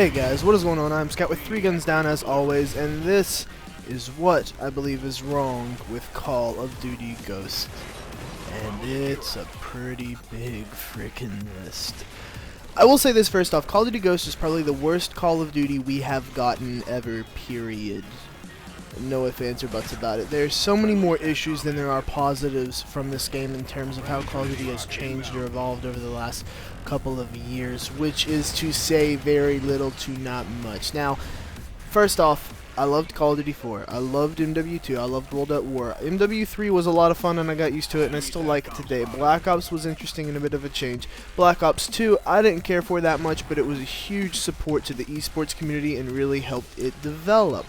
Hey guys, what is going on? I'm Scout with 3 Guns Down as always, and this is what I believe is wrong with Call of Duty Ghosts. And it's a pretty big freaking list. I will say this first off, Call of Duty Ghosts is probably the worst Call of Duty we have gotten ever, period. No ifs, ands, or buts about it. There's so many more issues than there are positives from this game in terms of how Call of Duty has changed or evolved over the last couple of years, which is to say very little to not much. Now, first off, I loved Call of Duty 4. I loved MW2. I loved World at War. MW3 was a lot of fun and I got used to it and I still like it today. Black Ops was interesting and a bit of a change. Black Ops 2, I didn't care for that much, but it was a huge support to the esports community and really helped it develop.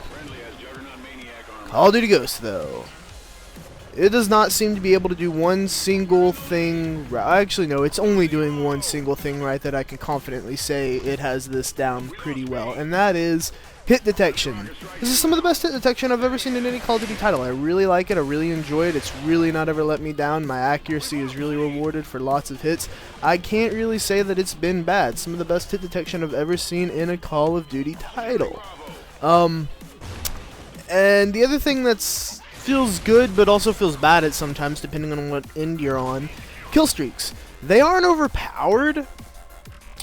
Call of Duty Ghosts, though, it does not seem to be able to do one single thing right. Actually, no, it's only doing one single thing right that I can confidently say it has this down pretty well, and that is hit detection. This is some of the best hit detection I've ever seen in any Call of Duty title. I really like it. I really enjoy it. It's really not ever let me down. My accuracy is really rewarded for lots of hits. I can't really say that it's been bad. Some of the best hit detection I've ever seen in a Call of Duty title. And the other thing that feels good but also feels bad at sometimes, depending on what end you're on, kill streaks. They aren't overpowered.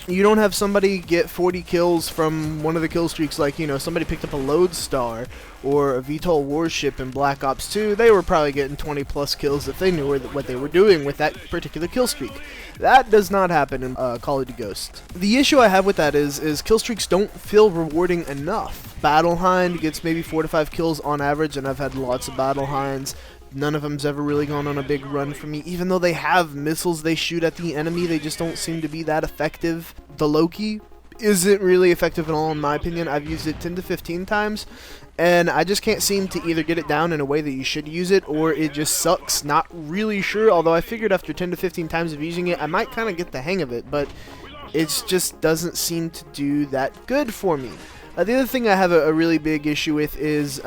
You don't have somebody get 40 kills from one of the kill streaks like, you know, somebody picked up a Lodestar or a VTOL warship in Black Ops 2. They were probably getting 20 plus kills if they knew what they were doing with that particular kill streak. That does not happen in Call of Duty Ghosts. The issue I have with that is kill streaks don't feel rewarding enough. Battle Hind gets maybe 4 to 5 kills on average, and I've had lots of Battle Hinds. None of them's ever really gone on a big run for me. Even though they have missiles they shoot at the enemy, they just don't seem to be that effective. The Loki isn't really effective at all in my opinion. I've used it 10 to 15 times, and I just can't seem to either get it down in a way that you should use it, or it just sucks. Not really sure, although I figured after 10 to 15 times of using it, I might kind of get the hang of it, but it just doesn't seem to do that good for me. The other thing I have a really big issue with is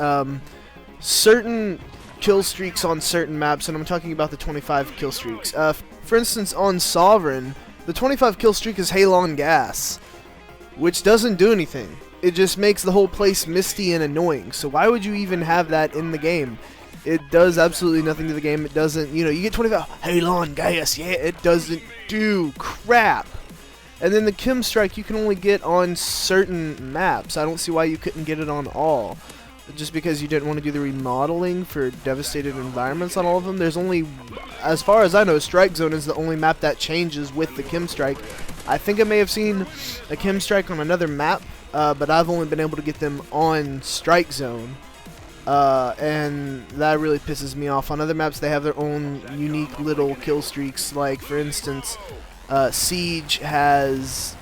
certain kill streaks on certain maps, and I'm talking about the 25 kill streaks. For instance, on Sovereign, the 25 kill streak is Halon gas, which doesn't do anything. It just makes the whole place misty and annoying. So why would you even have that in the game? It does absolutely nothing to the game. It doesn't, you know, you get 25 Halon gas, yeah, it doesn't do crap. And then the Chem Strike you can only get on certain maps. I don't see why you couldn't get it on all. Just because you didn't want to do the remodeling for devastated environments on all of them. There's only, as far as I know, Strike Zone is the only map that changes with the Chem Strike. I think I may have seen a Chem Strike on another map, but I've only been able to get them on Strike Zone. And that really pisses me off. On other maps they have their own unique little kill streaks, like for instance Siege has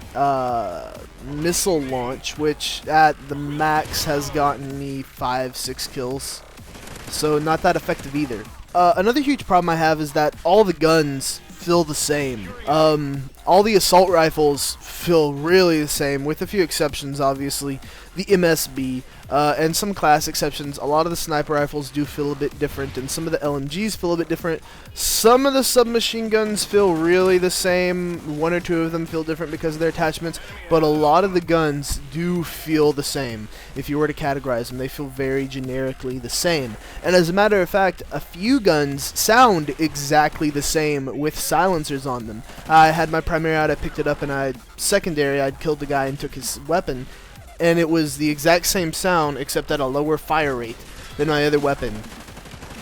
missile launch, which at the max has gotten me 5-6 kills, so not that effective either. Another huge problem I have is that all the guns feel the same. All the assault rifles feel really the same, with a few exceptions obviously. The MSB, and some class exceptions. A lot of the sniper rifles do feel a bit different, and some of the LMGs feel a bit different. Some of the submachine guns feel really the same. 1 or 2 of them feel different because of their attachments, but a lot of the guns do feel the same. If you were to categorize them, they feel very generically the same. And as a matter of fact, a few guns sound exactly the same with silencers on them. I had my primary out, I picked it up, and secondary, I'd killed the guy and took his weapon. And it was the exact same sound except at a lower fire rate than my other weapon.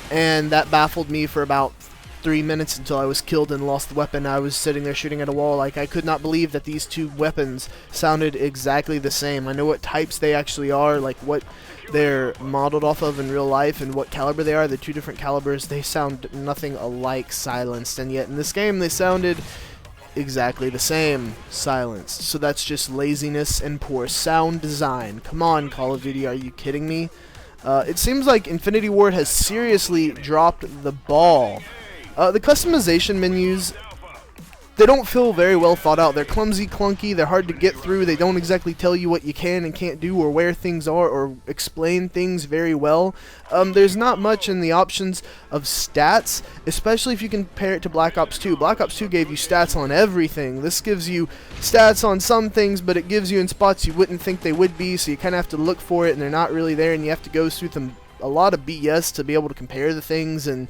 And that baffled me for about 3 minutes until I was killed and lost the weapon. I was sitting there shooting at a wall like I could not believe that these two weapons sounded exactly the same. I know what types they actually are, like what they're modeled off of in real life and what caliber they are. They're 2 different calibers. They sound nothing alike silenced, and yet in this game they sounded exactly the same silenced. So that's just laziness and poor sound design. Come on, Call of Duty, are you kidding me? It seems like Infinity Ward has seriously dropped the ball. The customization menus they don't feel very well thought out. They're clumsy, clunky, they're hard to get through, they don't exactly tell you what you can and can't do or where things are or explain things very well. There's not much in the options of stats, especially if you compare it to Black Ops 2. Black Ops 2 gave you stats on everything. This gives you stats on some things, but it gives you in spots you wouldn't think they would be, so you kind of have to look for it and they're not really there, and you have to go through a lot of BS to be able to compare the things. And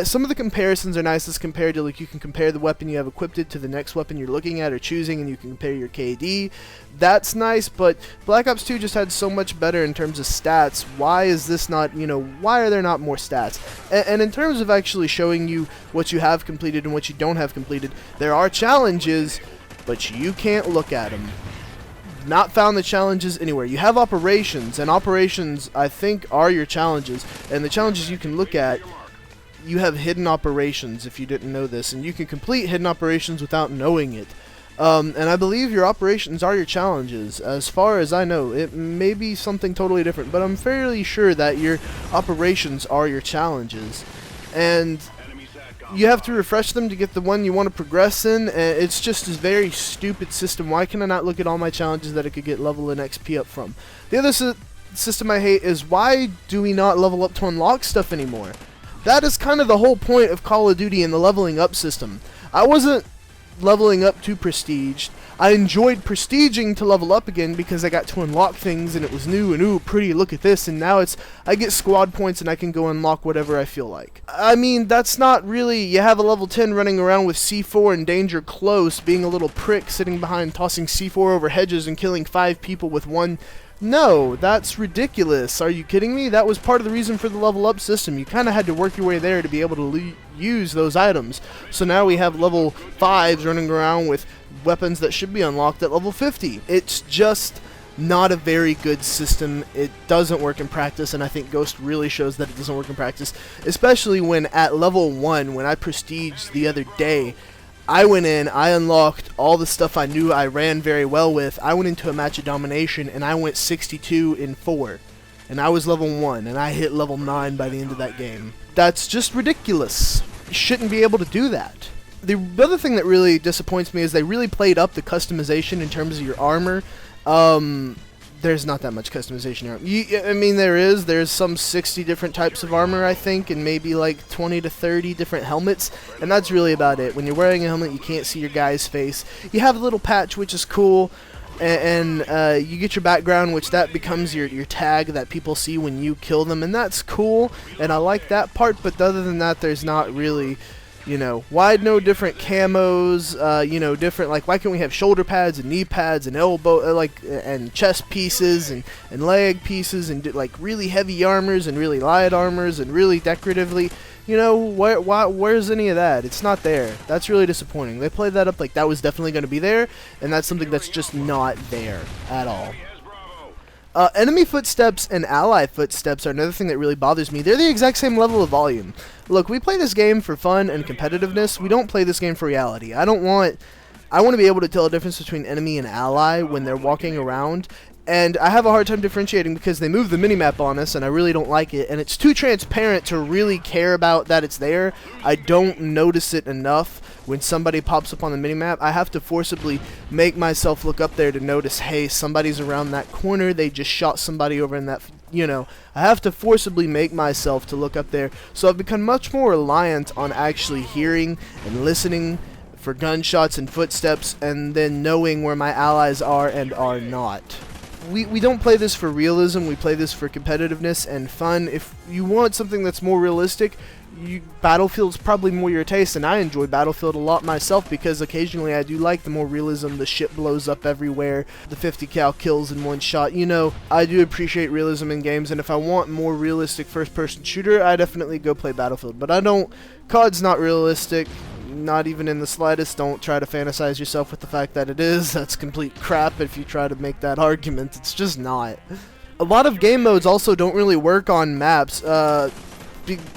some of the comparisons are nice as compared to, like, you can compare the weapon you have equipped to the next weapon you're looking at or choosing, and you can compare your KD. That's nice, but Black Ops 2 just had so much better in terms of stats. Why is this not, why are there not more stats? And in terms of actually showing you what you have completed and what you don't have completed, there are challenges, but you can't look at them. Not found the challenges anywhere. You have operations, and operations, I think, are your challenges, and the challenges you can look at, you have hidden operations, if you didn't know this, and you can complete hidden operations without knowing it. And I believe your operations are your challenges, as far as I know. It may be something totally different, but I'm fairly sure that your operations are your challenges. And you have to refresh them to get the one you want to progress in, and it's just a very stupid system. Why can I not look at all my challenges that I could get level and XP up from? The other system I hate is, why do we not level up to unlock stuff anymore? That is kind of the whole point of Call of Duty and the leveling up system. I wasn't leveling up to prestige. I enjoyed prestiging to level up again because I got to unlock things and it was new and ooh, pretty, look at this, and now I get squad points and I can go unlock whatever I feel like. I mean, that's not really, you have a level 10 running around with C4 and danger close, being a little prick sitting behind tossing C4 over hedges and killing 5 people with one. No, that's ridiculous. Are you kidding me? That was part of the reason for the level up system. You kind of had to work your way there to be able to use those items. So now we have level 5s running around with weapons that should be unlocked at level 50. It's just not a very good system. It doesn't work in practice, and I think Ghost really shows that it doesn't work in practice, especially when at level 1, when I prestiged the other day, I went in, I unlocked all the stuff I knew I ran very well with. I went into a match of domination, and I went 62-4. And I was level 1, and I hit level 9 by the end of that game. That's just ridiculous. You shouldn't be able to do that. The other thing that really disappoints me is they really played up the customization in terms of your armor. There's not that much customization here. I mean, there's some 60 different types of armor, I think, and maybe like 20 to 30 different helmets, and that's really about it. When you're wearing a helmet, you can't see your guy's face. You have a little patch, which is cool, and you get your background, which that becomes your tag that people see when you kill them, and that's cool, and I like that part, but other than that, there's not really, why no different camos, different, like, why can't we have shoulder pads and knee pads and elbow, and chest pieces and leg pieces and, like, really heavy armors and really light armors and really decoratively, where's any of that? It's not there. That's really disappointing. They played that up like that was definitely going to be there, and that's something that's just not there at all. Enemy footsteps and ally footsteps are another thing that really bothers me. They're the exact same level of volume. Look, we play this game for fun and competitiveness. We don't play this game for reality. I want to be able to tell a difference between enemy and ally when they're walking around. And I have a hard time differentiating because they move the minimap on us and I really don't like it. And it's too transparent to really care about that it's there. I don't notice it enough when somebody pops up on the minimap. I have to forcibly make myself look up there to notice, hey, somebody's around that corner. They just shot somebody over in that, I have to forcibly make myself to look up there. So I've become much more reliant on actually hearing and listening for gunshots and footsteps and then knowing where my allies are and are not. We don't play this for realism, we play this for competitiveness and fun. If you want something that's more realistic, Battlefield's probably more your taste, and I enjoy Battlefield a lot myself because occasionally I do like the more realism, the shit blows up everywhere, the 50 cal kills in one shot. I do appreciate realism in games, and if I want more realistic first-person shooter, I definitely go play Battlefield. But COD's not realistic. Not even in the slightest. Don't try to fantasize yourself with the fact that it is. That's complete crap if you try to make that argument. It's just not. A lot of game modes also don't really work on maps,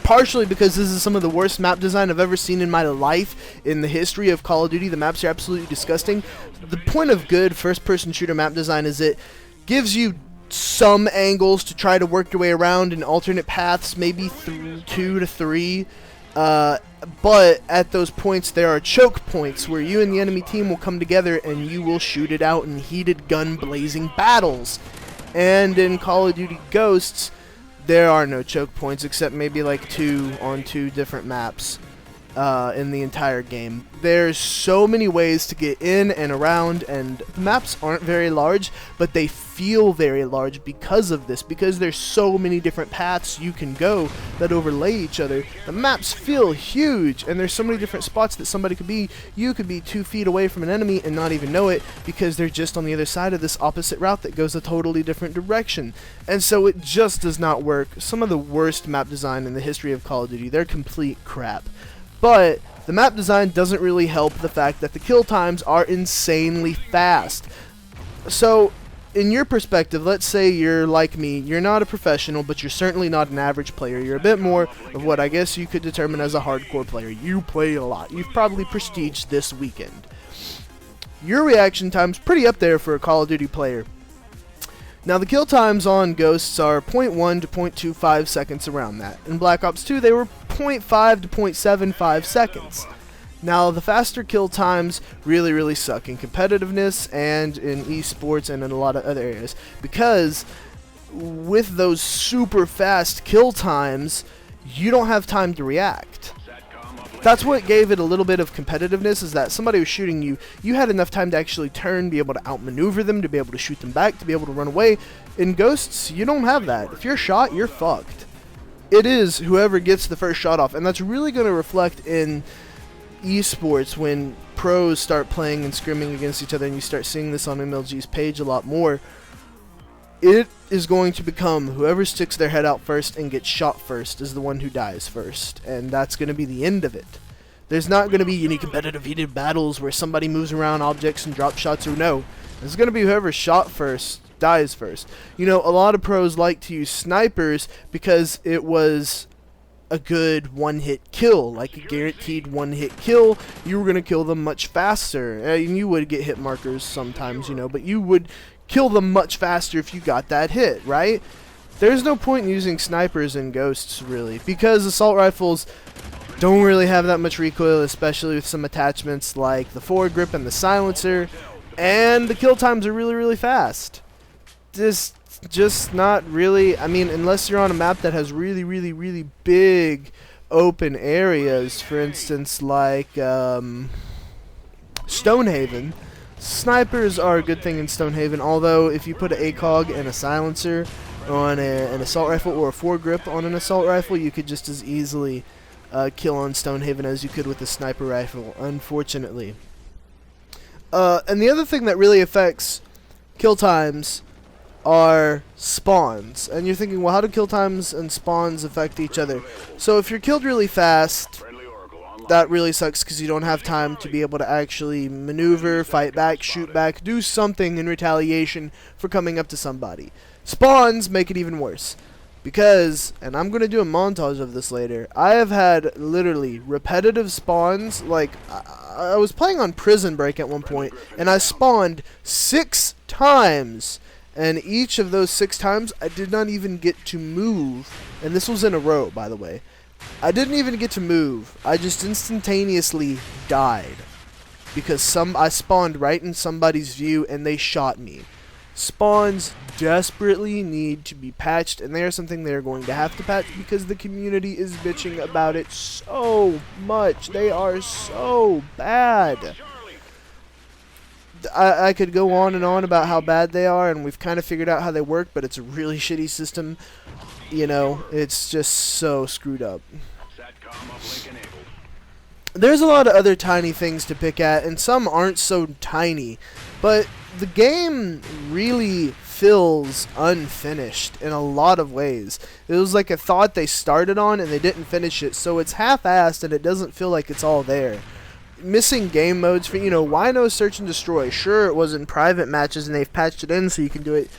partially because this is some of the worst map design I've ever seen in my life in the history of Call of Duty. The maps are absolutely disgusting. The point of good first-person shooter map design is it gives you some angles to try to work your way around in alternate paths, maybe 2 to 3. But at those points, there are choke points where you and the enemy team will come together and you will shoot it out in heated gun-blazing battles. And in Call of Duty Ghosts, there are no choke points except maybe like 2 on 2 different maps in the entire game. There's so many ways to get in and around, and the maps aren't very large, but they feel very large because of this, because there's so many different paths you can go that overlay each other. The maps feel huge, and there's so many different spots that somebody could be. You could be 2 feet away from an enemy and not even know it, because they're just on the other side of this opposite route that goes a totally different direction. And so it just does not work. Some of the worst map design in the history of Call of Duty. They're complete crap. But the map design doesn't really help the fact that the kill times are insanely fast. So, in your perspective, let's say you're like me, you're not a professional, but you're certainly not an average player. You're a bit more of what I guess you could determine as a hardcore player. You play a lot. You've probably prestiged this weekend. Your reaction time's pretty up there for a Call of Duty player. Now, the kill times on Ghosts are 0.1 to 0.25 seconds, around that. In Black Ops 2, they were 0.5 to 0.75 seconds. Now, the faster kill times really suck in competitiveness and in esports and in a lot of other areas, because with those super fast kill times, you don't have time to react. That's what gave it a little bit of competitiveness, is that somebody was shooting you, you had enough time to actually turn, be able to outmaneuver them, to be able to shoot them back, to be able to run away. In Ghosts, you don't have that. If you're shot, you're fucked. It is whoever gets the first shot off, and that's really going to reflect in esports when pros start playing and scrimming against each other, and you start seeing this on MLG's page a lot more. It is going to become whoever sticks their head out first and gets shot first is the one who dies first, and that's going to be the end of it. There's not going to be any competitive heated battles where somebody moves around objects and drops shots, or no. It's going to be whoever shot first dies first. You know, a lot of pros like to use snipers because it was a good one-hit kill, like a guaranteed one-hit kill. You were going to kill them much faster, and you would get hit markers sometimes, you know, but you would kill them much faster if you got that hit, right? There's no point in using snipers in Ghosts, really, because assault rifles don't really have that much recoil, especially with some attachments like the foregrip and the silencer, and the kill times are really fast. Just not really. I mean, unless you're on a map that has really big open areas, for instance, like Stonehaven. Snipers are a good thing in Stonehaven, although if you put an ACOG and a silencer on an assault rifle, or a foregrip on an assault rifle, you could just as easily kill on Stonehaven as you could with a sniper rifle, unfortunately. And the other thing that really affects kill times are spawns. And you're thinking, well, how do kill times and spawns affect each other? So if you're killed really fast, that really sucks because you don't have time to be able to actually maneuver, fight back, shoot back, do something in retaliation for coming up to somebody. Spawns make it even worse because, and I'm going to do a montage of this later, I have had literally repetitive spawns. Like, I was playing on Prison Break at one point, and I spawned 6 times. And each of those 6 times, I did not even get to move. And this was in a row, by the way. I didn't even get to move. I just instantaneously died. Because I spawned right in somebody's view and they shot me. Spawns desperately need to be patched, and they are something they are going to have to patch because the community is bitching about it so much. They are so bad. I could go on and on about how bad they are, and we've kind of figured out how they work, but it's a really shitty system. You know, it's just so screwed up. There's a lot of other tiny things to pick at, and some aren't so tiny, but the game really feels unfinished in a lot of ways. It was like a thought they started on and they didn't finish it, so it's half-assed and it doesn't feel like it's all there. Missing game modes for, you know, why no search and destroy? Sure, it was in private matches and they've patched it in so you can do it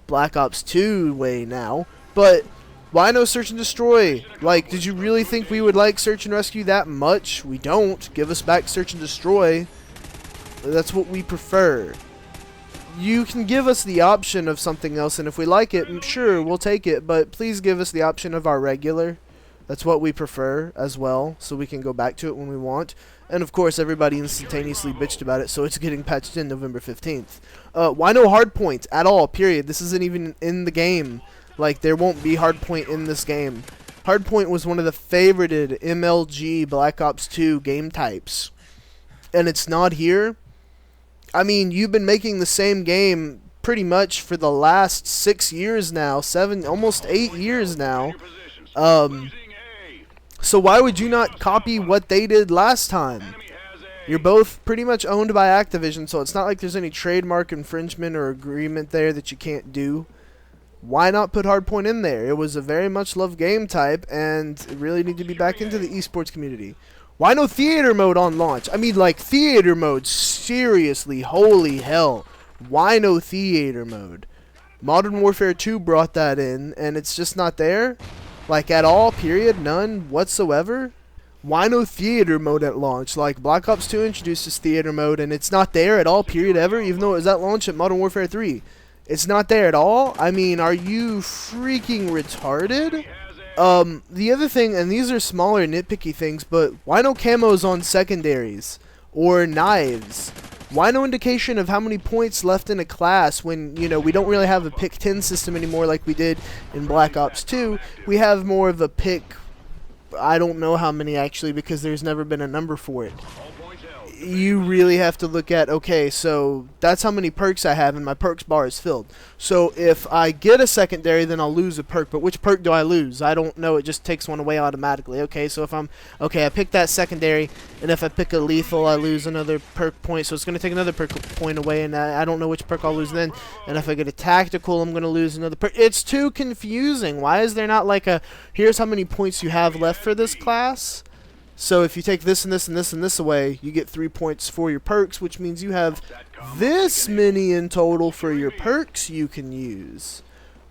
Black Ops 2 way now, but why no search and destroy? Like, did you really think we would like search and rescue that much? We don't. Give us back search and destroy. That's what we prefer. You can give us the option of something else, and if we like it, sure, we'll take it, but please give us the option of our regular. That's what we prefer as well, so we can go back to it when we want. And of course, everybody instantaneously bitched about it, so it's getting patched in November 15th. Why no hardpoint at all, period? This isn't even in the game. Like, there won't be hardpoint in this game. Hardpoint was one of the favorited MLG Black Ops 2 game types. And it's not here. I mean, you've been making the same game pretty much for the last 6 years now. 7, almost 8 years now. So why would you not copy what they did last time? You're both pretty much owned by Activision, so it's not like there's any trademark infringement or agreement there that you can't do. Why not put Hardpoint in there? It was a very much loved game type, and it really need to be back into the esports community. Why no theater mode on launch? I mean, like, theater mode, seriously, holy hell. Why no theater mode? Modern Warfare 2 brought that in, and it's just not there? Like, at all, period, none whatsoever? Why no theater mode at launch? Like, Black Ops 2 introduces theater mode, and it's not there at all, period, ever, even though it was at launch at Modern Warfare 3. It's not there at all? I mean, are you freaking retarded? The other thing, and these are smaller nitpicky things, but why no camos on secondaries? Or knives? Why no indication of how many points left in a class when, you know, we don't really have a pick 10 system anymore like we did in Black Ops 2. We have more of a pick, I don't know how many actually, because there's never been a number for it. You really have to look at, okay, so that's how many perks I have and my perks bar is filled. So if I get a secondary, then I'll lose a perk, but which perk do I lose? I don't know, it just takes one away automatically. Okay, so if I pick that secondary, and if I pick a lethal, I lose another perk point, so it's going to take another perk point away, and I don't know which perk I'll lose then. And if I get a tactical, I'm going to lose another perk. It's too confusing. Why is there not like a, here's how many points you have left for this class? So if you take this and this and this and this away, you get 3 points for your perks, which means you have this many in total for your perks you can use.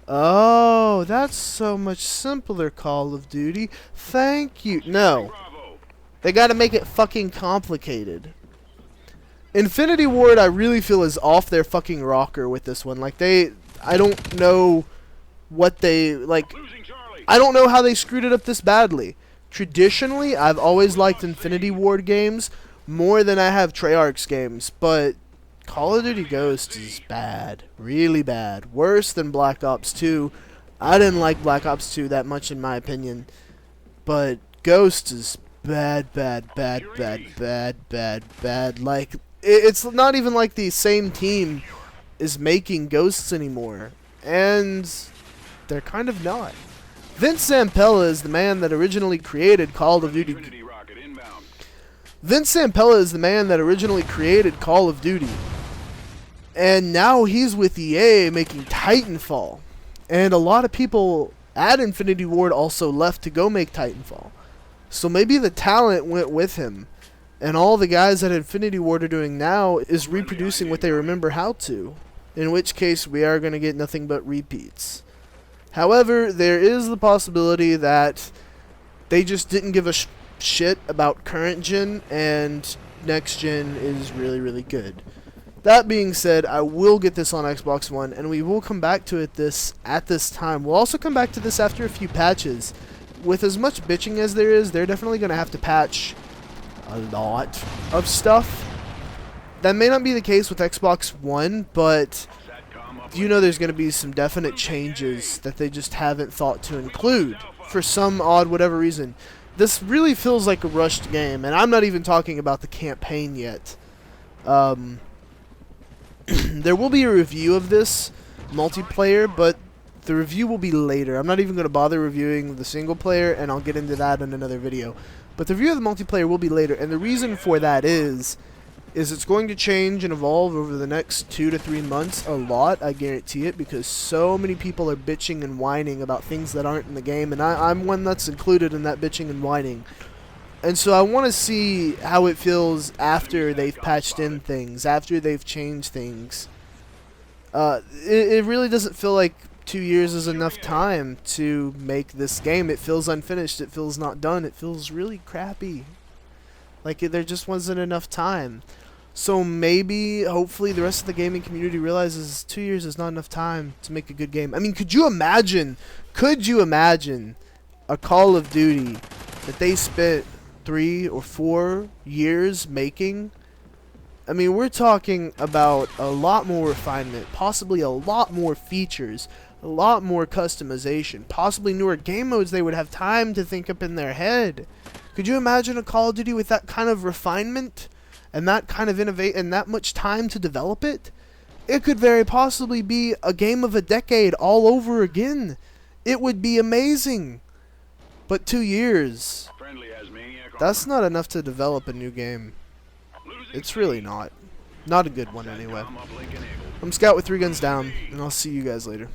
Oh, that's so much simpler, Call of Duty. Thank you. No. They gotta make it fucking complicated. Infinity Ward, I really feel, is off their fucking rocker with this one. Like, I don't know what they, like, I don't know how they screwed it up this badly. Traditionally, I've always liked Infinity Ward games more than I have Treyarch's games, but Call of Duty Ghosts is bad. Really bad. Worse than Black Ops 2. I didn't like Black Ops 2 that much in my opinion, but Ghosts is bad, bad, bad, bad, bad, bad, bad. Like, it's not even like the same team is making Ghosts anymore, and they're kind of not. Vince Zampella is the man that originally created Call of Duty. Vince Zampella is the man that originally created Call of Duty. And now he's with EA making Titanfall. And a lot of people at Infinity Ward also left to go make Titanfall. So maybe the talent went with him. And all the guys at Infinity Ward are doing now is reproducing what they remember how to. In which case we are going to get nothing but repeats. However, there is the possibility that they just didn't give a shit about current gen, and next gen is really, really good. That being said, I will get this on Xbox One, and we will come back to it at this time. We'll also come back to this after a few patches. With as much bitching as there is, they're definitely going to have to patch a lot of stuff. That may not be the case with Xbox One, but you know there's going to be some definite changes that they just haven't thought to include for some odd whatever reason. This really feels like a rushed game, and I'm not even talking about the campaign yet. There will be a review of this multiplayer, but the review will be later. I'm not even going to bother reviewing the single player, and I'll get into that in another video. But the review of the multiplayer will be later, and the reason for that is it's going to change and evolve over the next 2 to 3 months a lot, I guarantee it, because so many people are bitching and whining about things that aren't in the game, and I'm one that's included in that bitching and whining. And so I want to see how it feels after they've patched in things, after they've changed things. It really doesn't feel like 2 years is enough time to make this game. It feels unfinished, it feels not done, it feels really crappy. Like, there just wasn't enough time. So maybe, hopefully, the rest of the gaming community realizes 2 years is not enough time to make a good game. I mean, could you imagine a Call of Duty that they spent 3 or 4 years making, I mean, we're talking about a lot more refinement, possibly a lot more features, a lot more customization, possibly newer game modes they would have time to think up in their head. Could you imagine a Call of Duty with that kind of refinement and that kind of innovate and that much time to develop it? It could very possibly be a game of a decade all over again. It would be amazing. But 2 years, that's not enough to develop a new game. It's really not. Not a good one anyway. I'm Scout with 3 Guns Down, and I'll see you guys later.